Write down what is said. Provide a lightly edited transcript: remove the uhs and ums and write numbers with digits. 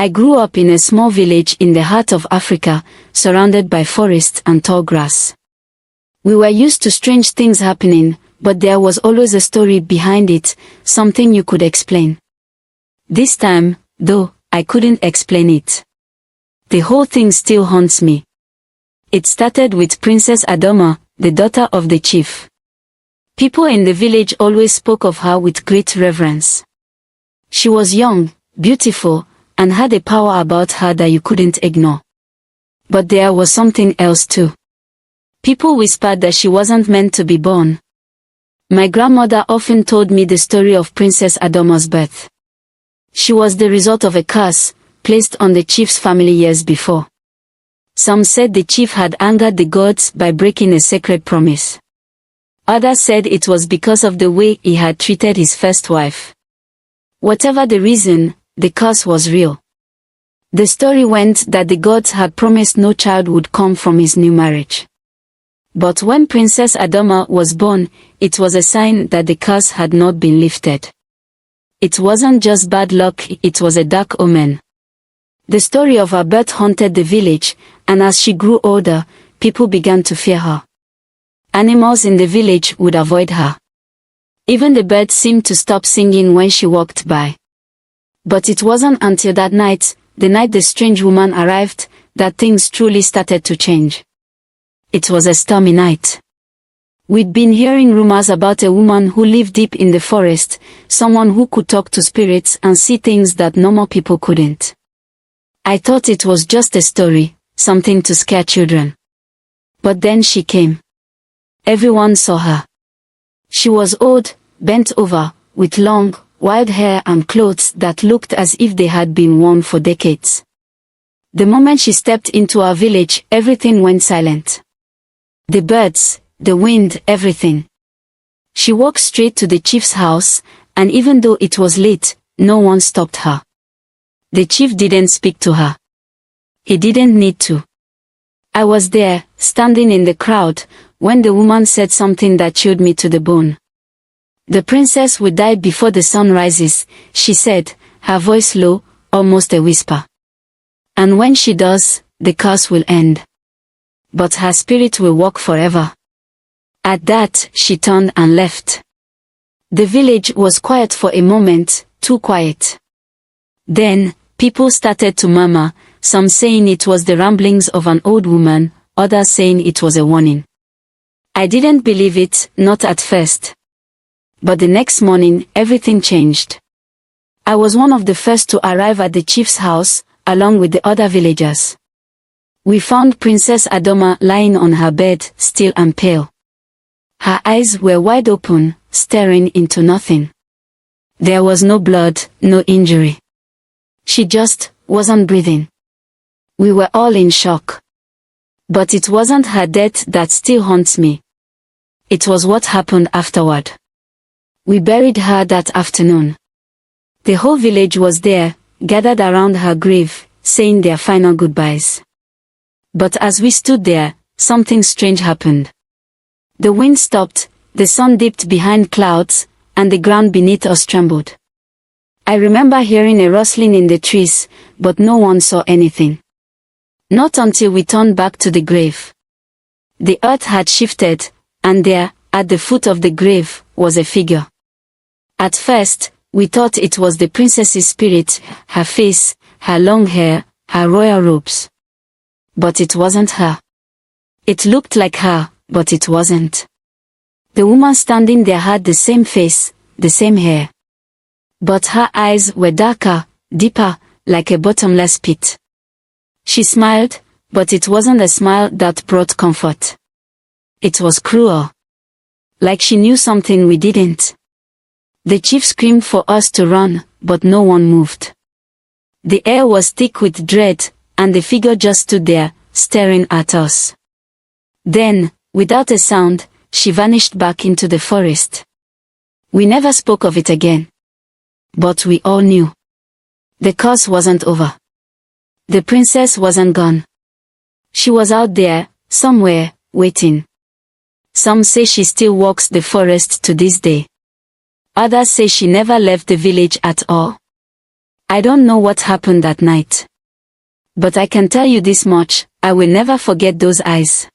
I grew up in a small village in the heart of Africa, surrounded by forests and tall grass. We were used to strange things happening, but there was always a story behind it, something you could explain. This time, though, I couldn't explain it. The whole thing still haunts me. It started with Princess Adama, the daughter of the chief. People in the village always spoke of her with great reverence. She was young, beautiful, and had a power about her that you couldn't ignore. But there was something else too. People whispered that she wasn't meant to be born. My grandmother often told me the story of Princess Adama's birth. She was the result of a curse placed on the chief's family years before. Some said the chief had angered the gods by breaking a sacred promise. Others said it was because of the way he had treated his first wife. Whatever the reason, the curse was real. The story went that the gods had promised no child would come from his new marriage. But when Princess Adama was born, it was a sign that the curse had not been lifted. It wasn't just bad luck, it was a dark omen. The story of her birth haunted the village, and as she grew older, people began to fear her. Animals in the village would avoid her. Even the birds seemed to stop singing when she walked by. But it wasn't until that night, the night the strange woman arrived, that things truly started to change. It was a stormy night. We'd been hearing rumors about a woman who lived deep in the forest, someone who could talk to spirits and see things that normal people couldn't. I thought it was just a story, something to scare children. But then she came. Everyone saw her. She was old, bent over, with long, wild hair and clothes that looked as if they had been worn for decades. The moment she stepped into our village, everything went silent. The birds, the wind, everything. She walked straight to the chief's house, and even though it was late, no one stopped her. The chief didn't speak to her. He didn't need to. I was there, standing in the crowd, when the woman said something that chilled me to the bone. The princess will die before the sun rises, she said, her voice low, almost a whisper. And when she does, the curse will end. But her spirit will walk forever. At that, she turned and left. The village was quiet for a moment, too quiet. Then, people started to murmur, some saying it was the ramblings of an old woman, others saying it was a warning. I didn't believe it, not at first. But the next morning, everything changed. I was one of the first to arrive at the chief's house, along with the other villagers. We found Princess Adama lying on her bed, still and pale. Her eyes were wide open, staring into nothing. There was no blood, no injury. She just wasn't breathing. We were all in shock. But it wasn't her death that still haunts me. It was what happened afterward. We buried her that afternoon. The whole village was there, gathered around her grave, saying their final goodbyes. But as we stood there, something strange happened. The wind stopped, the sun dipped behind clouds, and the ground beneath us trembled. I remember hearing a rustling in the trees, but no one saw anything. Not until we turned back to the grave. The earth had shifted, and there, at the foot of the grave, was a figure. At first, we thought it was the princess's spirit, her face, her long hair, her royal robes. But it wasn't her. It looked like her, but it wasn't. The woman standing there had the same face, the same hair. But her eyes were darker, deeper, like a bottomless pit. She smiled, but it wasn't a smile that brought comfort. It was cruel. Like she knew something we didn't. The chief screamed for us to run, but no one moved. The air was thick with dread, and the figure just stood there, staring at us. Then, without a sound, she vanished back into the forest. We never spoke of it again. But we all knew. The curse wasn't over. The princess wasn't gone. She was out there, somewhere, waiting. Some say she still walks the forest to this day. Others say she never left the village at all. I don't know what happened that night. But I can tell you this much, I will never forget those eyes.